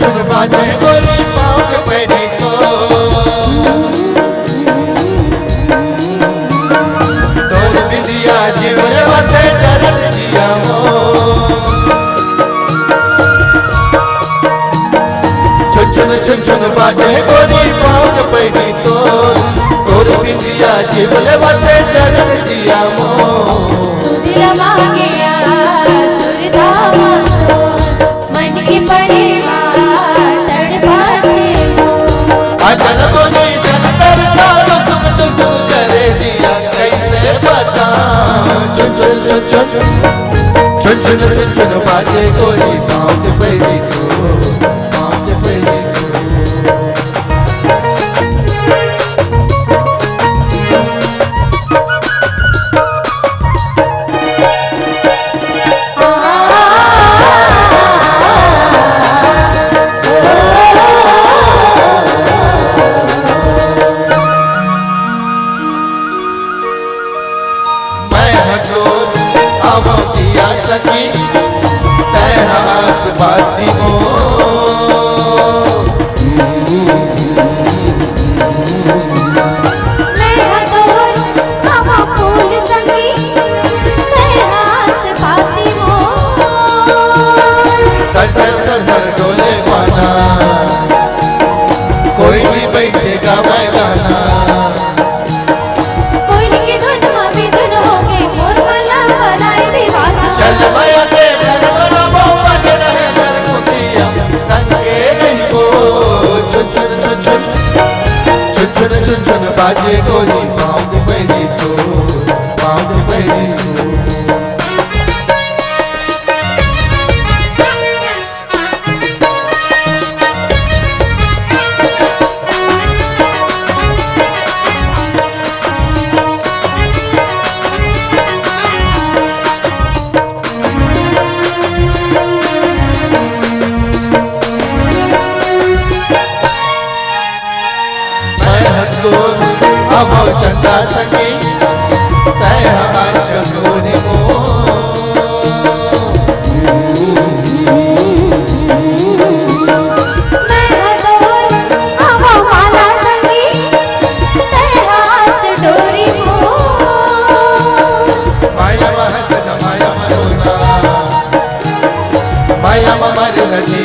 चुन बाजे गोरी पाँव के पैरी को तोर बिंदिया जीवन वाते चरण जिया मो चुन चुन बाजे गोरी पाँव के पैरी तो तोर बिंदिया जीवन वाते चरण जिया मो सुदिला मांगेया सुरधामा तो मन की पड़े तड़पाते अचल गोरी जल तरसा तुम करे दिया कैसे बता चुन चुन बाजे गोरी पाँव के पैरी तो पाँव के पैरी सखी तय हास बाती हो मैं हटोर हवा फूल संगी तय हास बाती हो सर डोले पाना कोई भी बैठेगा मैं गाना कोयले की धुन में भी धुन हो गई मोर मला बनाए दीवाना चल माया के घर वाला बाबा के रहे घर कुतिया संगे नहीं को चुन बाजे गोरी पाँव के पैरी तो पाँव के पैरी तो अब चंदा सके तय शंगोरी को मैं हटोर हवा माला संगी तय हास डोरी को माया महसन माया मरोना माया मर रजी